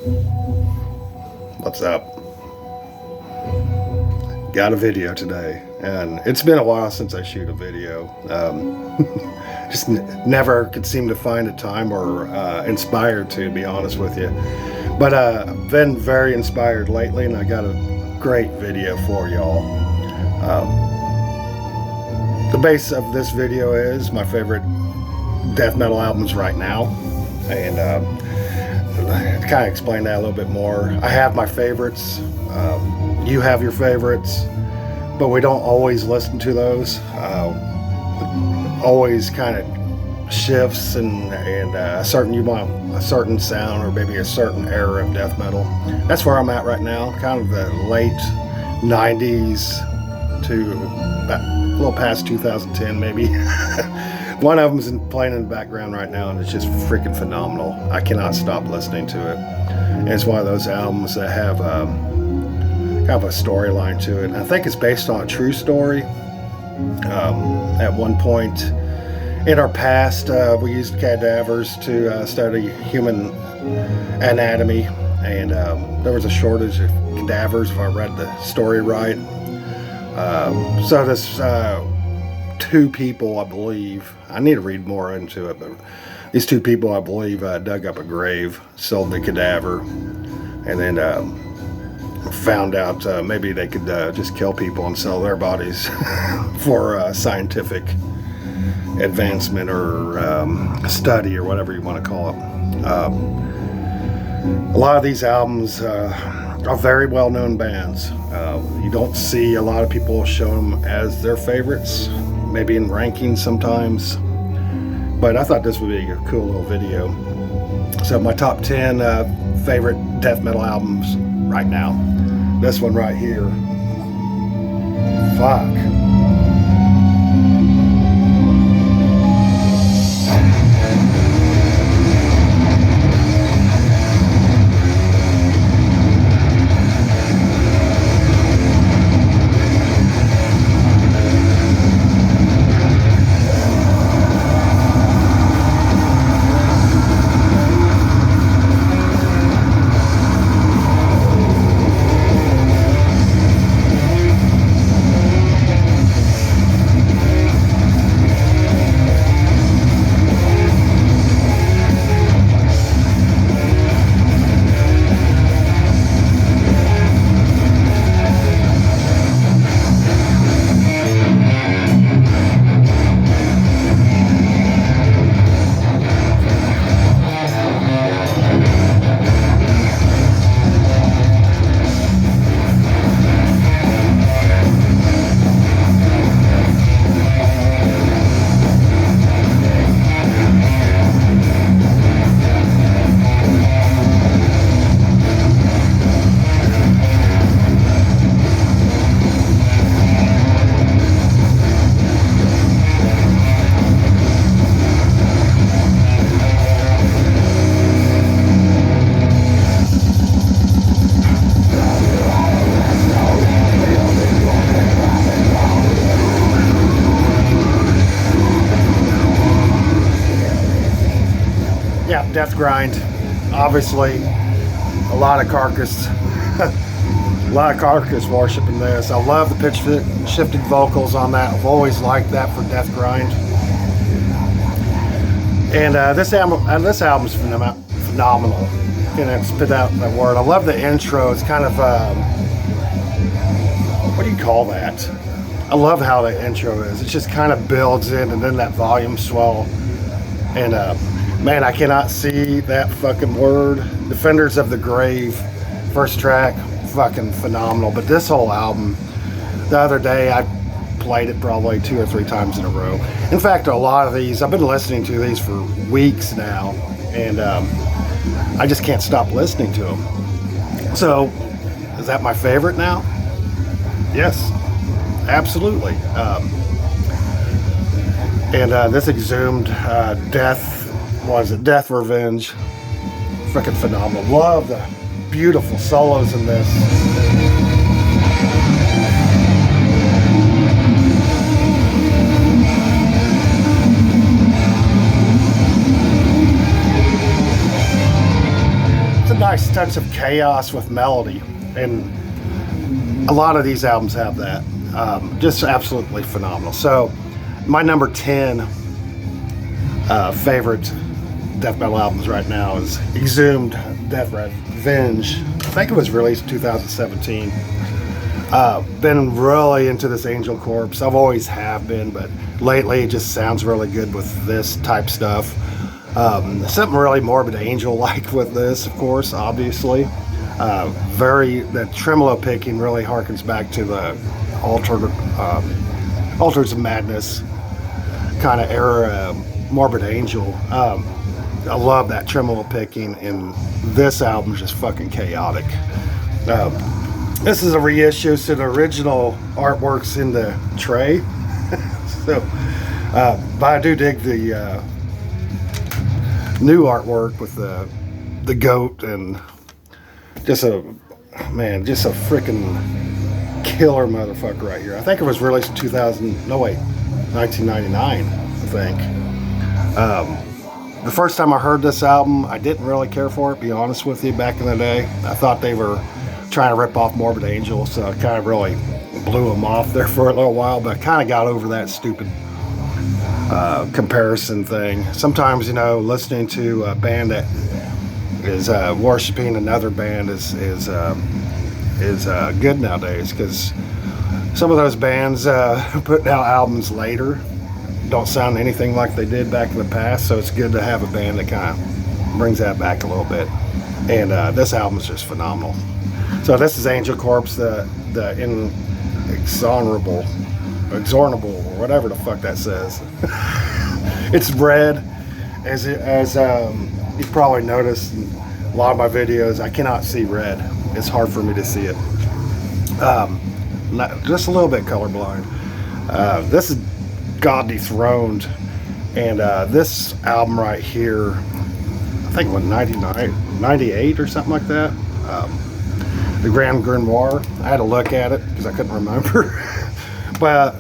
What's up? Got a video today, and it's been a while since I shoot a video. Just never could seem to find a time or inspired to be honest with you. But I've been very inspired lately, and I got a great video for y'all. The base of this video is my favorite death metal albums right now, and to kind of explain that a little bit more, I have my favorites, you have your favorites, but we don't always listen to those. Always kind of shifts, and you want a certain sound or maybe a certain era of death metal. That's where I'm at right now, kind of the late 90s to about a little past 2010 maybe. One of them's playing in the background right now, and it's just freaking phenomenal. I cannot stop listening to it. And it's one of those albums that have kind of a storyline to it. And I think it's based on a true story. At one point in our past, we used cadavers to study human anatomy, and there was a shortage of cadavers, if I read the story right. So this two people, I believe, I need to read more into it, but these two people, I believe, dug up a grave, sold the cadaver, and then found out maybe they could just kill people and sell their bodies for scientific advancement or study or whatever you want to call it. A lot of these albums are very well-known bands. You don't see a lot of people show them as their favorites, maybe in rankings sometimes, but I thought this would be a cool little video. So my top 10 favorite death metal albums right now. This one right here. Fuck. Yeah, death grind. Obviously, a lot of carcass worship in this. I love the pitch shifted vocals on that. I've always liked that for death grind. And this album's phenomenal. Can I spit out that word? I love the intro. It's kind of what do you call that? I love how the intro is. It just kind of builds in, and then that volume swell. And man, I cannot see that fucking word. Defenders of the Grave, first track, fucking phenomenal. But this whole album, the other day I played it probably 2 or 3 times in a row. In fact, a lot of these, I've been listening to these for weeks now, and I just can't stop listening to them. So, is that my favorite now? Yes, absolutely. And this Exhumed Death Revenge, freaking phenomenal. Love the beautiful solos in this. nice touch of chaos with melody, and a lot of these albums have that. Just absolutely phenomenal. So my number 10 favorite death metal albums right now is Exhumed, Death Revenge. I think it was released in 2017. Been really into this Angel Corpse. I've always have been, but lately it just sounds really good with this type stuff. Something really Morbid Angel-like with this, of course, obviously. The tremolo picking really harkens back to the Altars of Madness kind of era Morbid Angel. I love that tremolo picking, and this album is just fucking chaotic. This is a reissue, so the original artwork's in the tray. So, but I do dig the new artwork with the goat, and just a freaking killer motherfucker right here. I think it was released in 1999, I think. The first time I heard this album, I didn't really care for it, be honest with you, back in the day. I thought they were trying to rip off Morbid Angel, so I kind of really blew them off there for a little while, but I kind of got over that stupid comparison thing. Sometimes, listening to a band that is worshiping another band is good nowadays, because some of those bands putting out albums later don't sound anything like they did back in the past, so it's good to have a band that kind of brings that back a little bit. And this album is just phenomenal. So this is Angel Corpse, the Inexorable, or whatever the fuck that says. It's red, as you've probably noticed in a lot of my videos. I cannot see red. It's hard for me to see it. Just a little bit colorblind. This is God Dethroned, and this album right here, I think it was 98 or something like that. The Grand Grimoire. I had to look at it because I couldn't remember. But I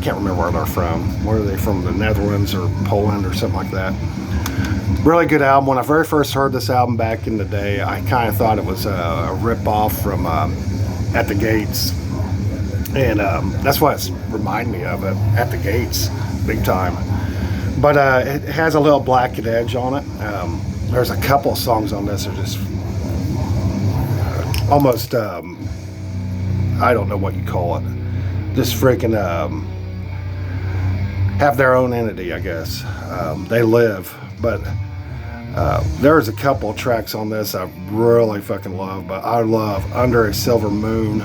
can't remember where they're from. Where are they from? The Netherlands or Poland or something like that. Really good album. When I very first heard this album back in the day, I kind of thought it was a rip-off from At the Gates. And that's what it reminded me of, At the Gates, big time. But it has a little Blackened Edge on it. There's a couple of songs on this that are just almost, I don't know what you call it. Just freaking have their own entity, I guess. They live. But there's a couple of tracks on this I really fucking love. But I love Under a Silver Moon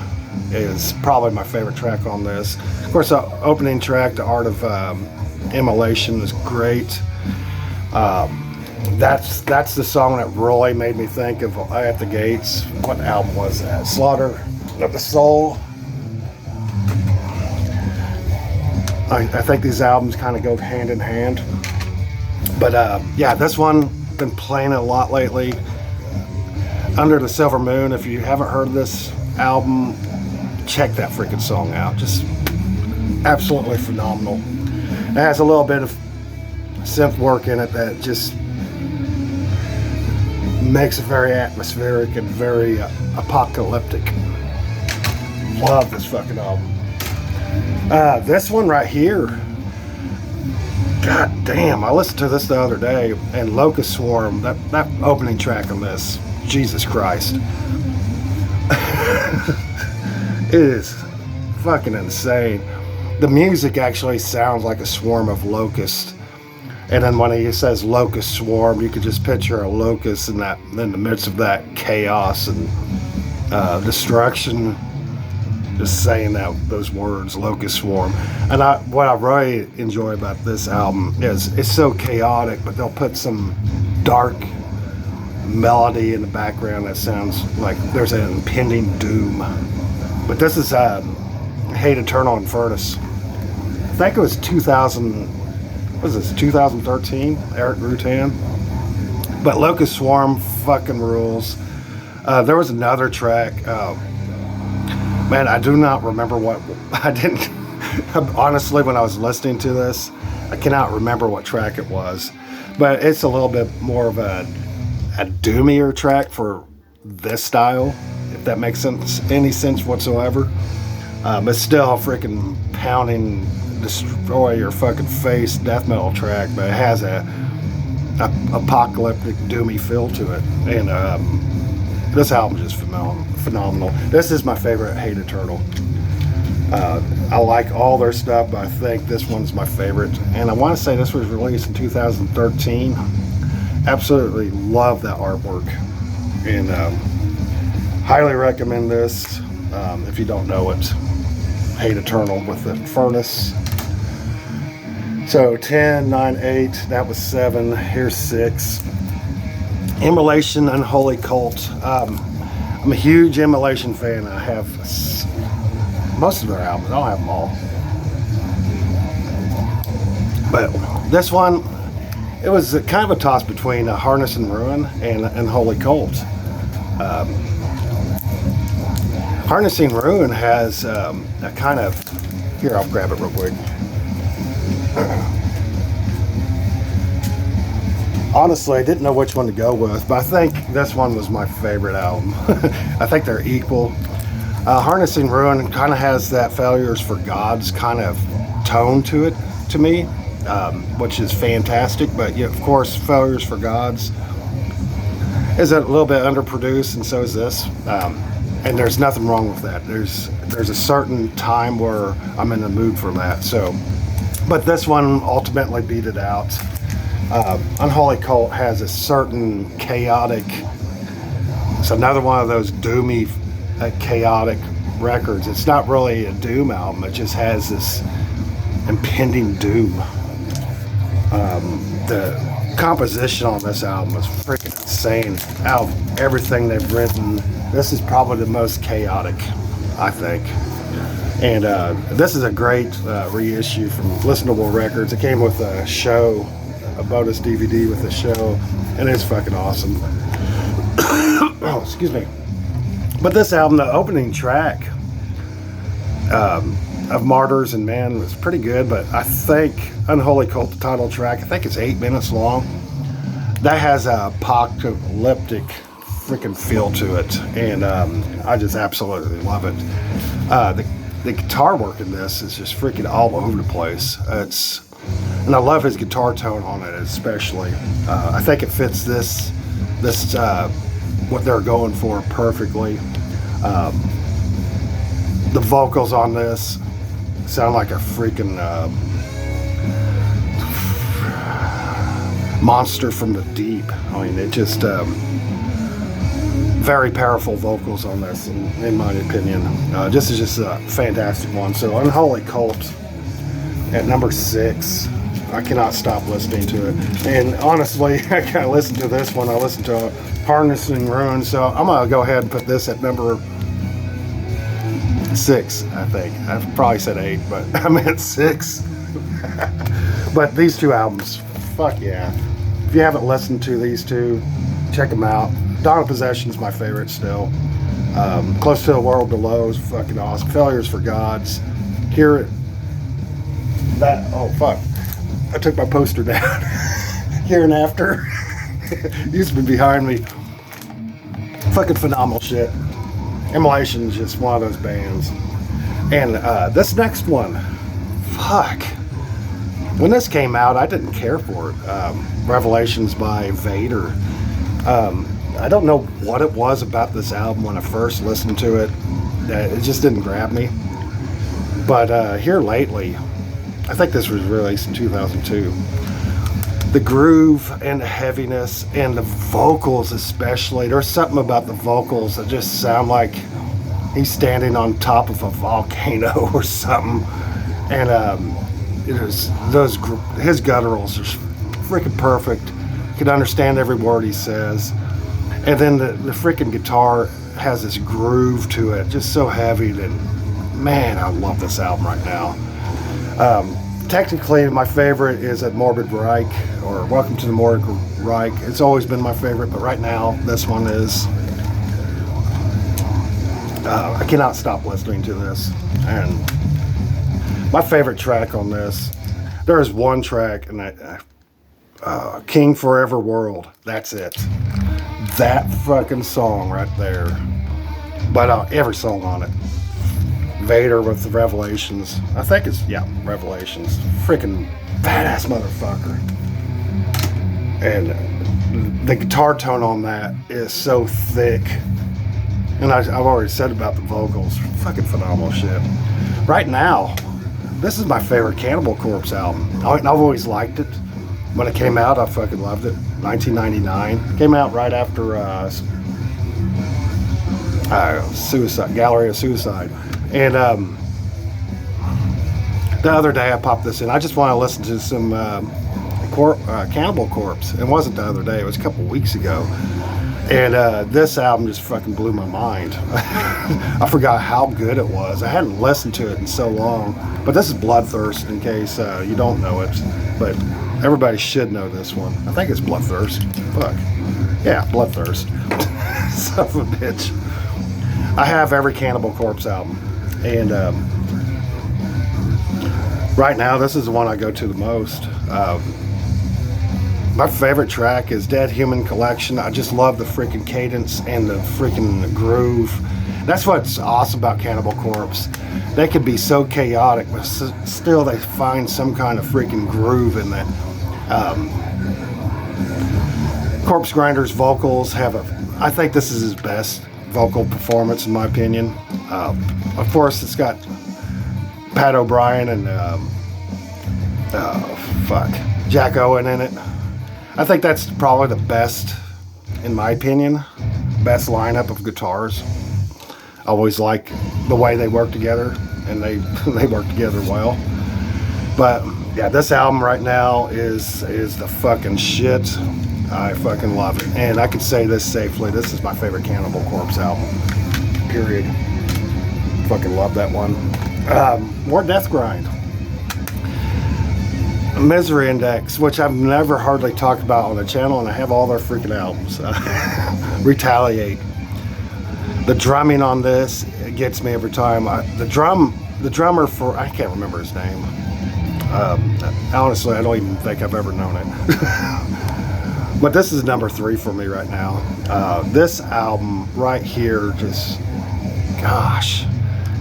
is probably my favorite track on this. Of course, the opening track, The Art of Immolation, is great. That's the song that really made me think of At the Gates. What album was that? Slaughter of the Soul. I think these albums kind of go hand in hand. But yeah, this one, been playing it a lot lately. Under the Silver Moon. If you haven't heard this album, check that freaking song out. Just absolutely phenomenal. It has a little bit of synth work in it that just makes it very atmospheric and very apocalyptic. Love this fucking album. This one right here, god damn, I listened to this the other day, and Locust Swarm, that opening track on this, Jesus Christ. It is fucking insane. The music actually sounds like a swarm of locusts. And then when he says locust swarm, you could just picture a locust in the midst of that chaos and destruction. Just saying those words, locust swarm. And what I really enjoy about this album is it's so chaotic, but they'll put some dark melody in the background that sounds like there's an impending doom. But this is Hate Eternal Infernus. I think it was 2013, Eric Rutan. But Locust Swarm fucking rules. There was another track. Man, I do not remember what. I didn't. Honestly, when I was listening to this, I cannot remember what track it was. But it's a little bit more of a a doomier track for this style, if that makes any sense whatsoever. It's still a freaking pounding, destroy your fucking face death metal track, but it has a apocalyptic doomy feel to it. And this album is just phenomenal. This is my favorite Hate Eternal. I like all their stuff, but I think this one's my favorite. And I want to say this was released in 2013. Absolutely love that artwork. And highly recommend this if you don't know it. Hate Eternal with the Infernus. So 10, 9, 8, that was 7, here's 6. Immolation, Unholy Cult. I'm a huge Immolation fan. I have most of their albums. I don't have them all. But this one, it was kind of a toss between Harness and Ruin and Unholy Cult. Harnessing Ruin has a kind of... Here, I'll grab it real quick. Honestly, I didn't know which one to go with, but I think this one was my favorite album. I think they're equal. Harnessing Ruin kind of has that Failures for Gods kind of tone to it, to me, which is fantastic. But yeah, of course, Failures for Gods is a little bit underproduced, and so is this. And there's nothing wrong with that. There's a certain time where I'm in the mood for that. So, but this one ultimately beat it out. Unholy Cult has a certain chaotic. It's another one of those doomy, chaotic records. It's not really a doom album. It just has this impending doom. The composition on this album is freaking insane. Out of everything they've written, this is probably the most chaotic, I think. And this is a great reissue from Listenable Records. It came with a show, a bonus DVD with the show, and it's fucking awesome. Oh, excuse me. But this album, the opening track of Martyrs and Man was pretty good, but I think Unholy Cult, the title track, I think it's 8 minutes long. That has a apocalyptic freaking feel to it, and I just absolutely love it. The guitar work in this is just freaking all over the place. And I love his guitar tone on it especially. I think it fits this what they're going for perfectly. The vocals on this sound like a freaking monster from the deep. I mean, it just very powerful vocals on this, in my opinion. This is just a fantastic one. So Unholy Cult at number 6. I cannot stop listening to it. And honestly, I can't listen to this one. I listened to Harnessing Ruin, so I'm gonna go ahead and put this at number 6, I think. I probably said 8, but I meant 6. But these two albums, fuck yeah. If you haven't listened to these two, check them out. Dawn of Possession is my favorite still. Close to the World Below is fucking awesome. Failures for Gods. Hear it. That, oh fuck. I took my poster down. Here and After. Used to be behind me. Fucking phenomenal shit. Immolation is just one of those bands. And this next one, fuck. When this came out, I didn't care for it. Revelations by Vader. I don't know what it was about this album when I first listened to it. It just didn't grab me. But here lately, I think this was released in 2002. The groove and the heaviness and the vocals especially. There's something about the vocals that just sound like he's standing on top of a volcano or something. And his gutturals are freaking perfect. You can understand every word he says. And then the freaking guitar has this groove to it, just so heavy that, man, I love this album right now. Technically, my favorite is at Morbid Reich, or Welcome to the Morbid Reich. It's always been my favorite, but right now, this one is. I cannot stop listening to this. And my favorite track on this, there is one track, and King Forever World. That's it. that fucking song right there. But every song on it. Vader with the Revelations. I think it's, yeah, Revelations. Freaking badass motherfucker. And the guitar tone on that is so thick. And I've already said about the vocals. Fucking phenomenal shit. Right now, this is my favorite Cannibal Corpse album. I've always liked it. When it came out, I fucking loved it. 1999. Came out right after Suicide, Gallery of Suicide. And the other day I popped this in. I just want to listen to some Cannibal Corpse. It wasn't the other day. It was a couple weeks ago. And this album just fucking blew my mind. I forgot how good it was. I hadn't listened to it in so long. But this is Bloodthirst, in case you don't know it. But everybody should know this one. I think it's Bloodthirst. Fuck. Yeah, Bloodthirst. Son of a bitch. I have every Cannibal Corpse album. And right now, this is the one I go to the most. My favorite track is Dead Human Collection. I just love the freaking cadence and the freaking groove. That's what's awesome about Cannibal Corpse. They can be so chaotic, but still they find some kind of freaking groove in that. Corpse Grinder's vocals have I think this is his best vocal performance in my opinion. Of course, it's got Pat O'Brien and Jack Owen in it. I think that's probably the best, in my opinion, best lineup of guitars. I always like the way they work together, and they work together well. But yeah, this album right now is the fucking shit. I fucking love it, and I can say this safely. This is my favorite Cannibal Corpse album. Period. Fucking love that one. More Death Grind. Misery Index, which I've never hardly talked about on the channel, and I have all their freaking albums. Retaliate. The drumming on this, it gets me every time. The drummer for, I can't remember his name. Honestly, I don't even think I've ever known it. But this is number 3 for me right now. This album right here, just, gosh,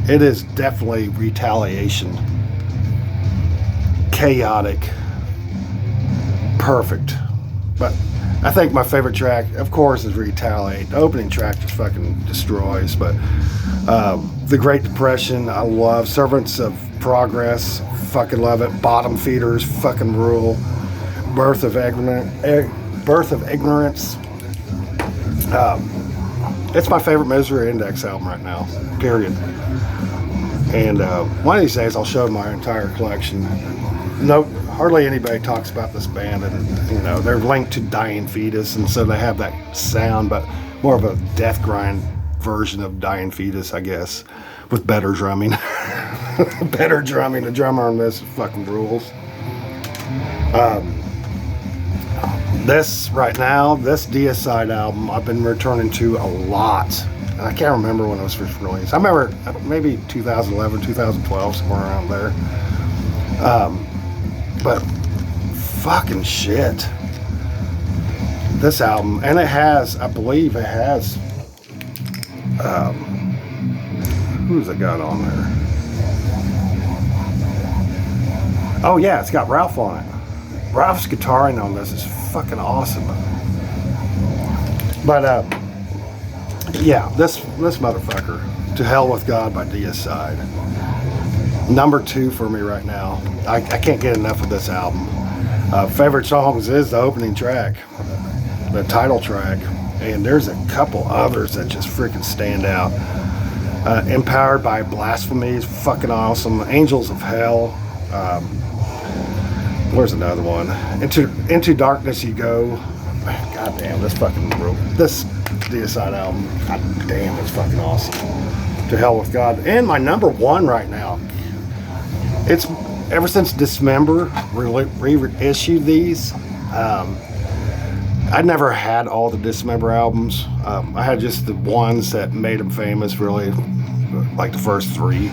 it is definitely Retaliation. Chaotic, perfect. But I think my favorite track, of course, is Retaliate. The opening track just fucking destroys. But The Great Depression, I love. Servants of Progress, fucking love it. Bottom Feeders, fucking rule. Birth of Ignorance. It's my favorite Misery Index album right now. Period. And one of these days, I'll show my entire collection. No, hardly anybody talks about this band, and you know they're linked to Dying Fetus, and so they have that sound, but more of a death grind version of Dying Fetus, I guess, with better drumming. Better drumming. The drummer on this fucking rules. This right now, this Deicide album, I've been returning to a lot. And I can't remember when it was first released. I remember maybe 2011, 2012, somewhere around there. But fucking shit. This album, and it has, I believe it has, who's it got on there? Oh yeah, it's got Ralph on it. Ralph's guitaring on this is fucking awesome. But yeah, this motherfucker, To Hell With God by Deicide. Number 2 for me right now. I can't get enough of this album. Favorite songs is the opening track, the title track, and there's a couple others that just freaking stand out. Empowered by Blasphemy is fucking awesome. Angels of Hell. Where's another one? Into Darkness You Go. God damn, this Deicide album. God damn, it's fucking awesome. To Hell With God. And my number 1 right now. It's ever since Dismember reissued these. I never had all the Dismember albums. I had just the ones that made them famous, really, like the first 3.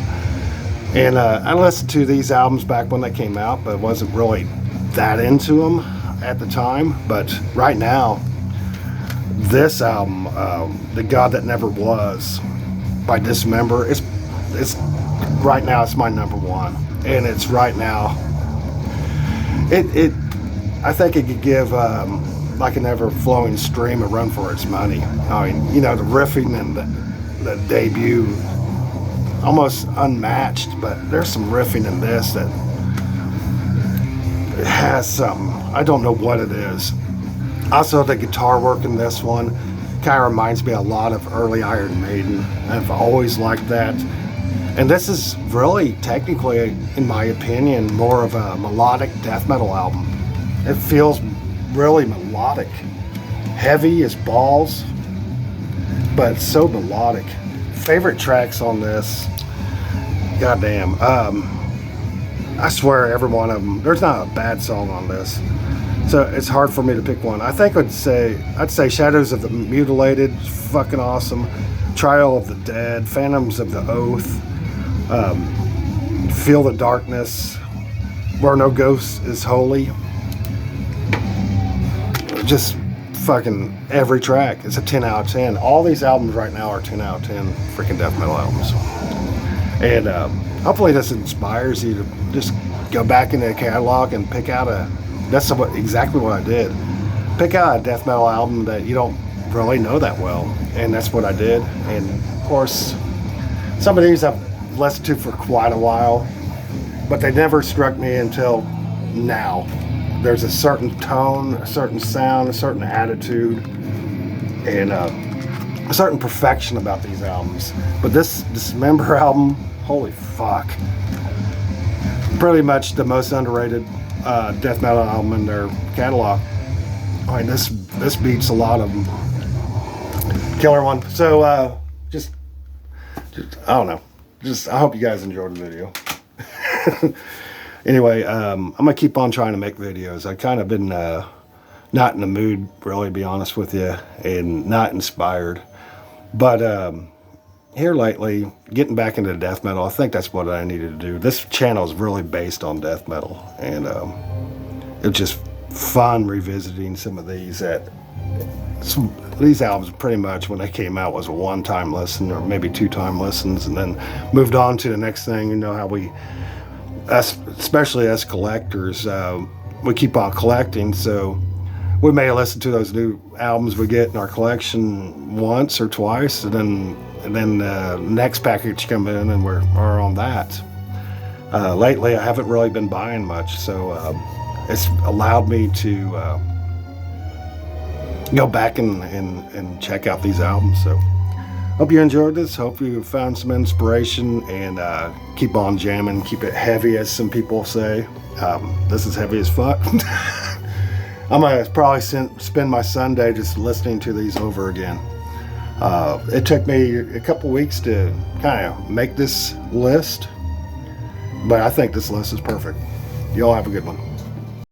And I listened to these albums back when they came out, but wasn't really that into them at the time. But right now, this album, The God That Never Was by Dismember, it's right now it's my number one, and it's right now. I think it could give like an ever-flowing stream a run for its money. I mean, you know, the riffing and the debut, almost unmatched, but there's some riffing in this that it has some, I don't know what it is. Also, the guitar work in this one kind of reminds me a lot of early Iron Maiden. I've always liked that. And this is really, technically, in my opinion, more of a melodic death metal album. It feels really melodic. Heavy as balls, but so melodic. Favorite tracks on this, goddamn. I swear every one of them, there's not a bad song on this. So it's hard for me to pick one. I think I'd say Shadows of the Mutilated, fucking awesome. Trial of the Dead, Phantoms of the Oath, Feel the Darkness, Where No Ghost is Holy. Just fucking every track. It's a 10 out of 10. All these albums right now are 10 out of 10 freaking death metal albums. And hopefully this inspires you to just go back into the catalog and pick out that's exactly what I did. Pick out a death metal album that you don't really know that well. And that's what I did. And of course, some of these I've listened to for quite a while, but they never struck me until now. There's a certain tone, a certain sound, a certain attitude, and a certain perfection about these albums. But this Dismember album, holy fuck. Pretty much the most underrated death metal album in their catalog. I mean, this beats a lot of them. Killer one. So just I don't know. I hope you guys enjoyed the video. Anyway, I'm gonna keep on trying to make videos. I kind of been not in the mood, really, to be honest with you, and not inspired. But here lately, getting back into death metal, I think that's what I needed to do. This channel is really based on death metal, and it's just fun revisiting some of these. These albums, pretty much when they came out, was a one-time listen or maybe two-time listens, and then moved on to the next thing. You know how especially as collectors, we keep on collecting, so we may listen to those new albums we get in our collection once or twice, and then the next package come in and we're on that. Lately I haven't really been buying much, so it's allowed me to go back and check out these albums. So hope you enjoyed this. Hope you found some inspiration, and keep on jamming. Keep it heavy, as some people say. This is heavy as fuck. I'm gonna probably spend my Sunday just listening to these over again. It took me a couple weeks to kind of make this list, but I think this list is perfect. Y'all have a good one.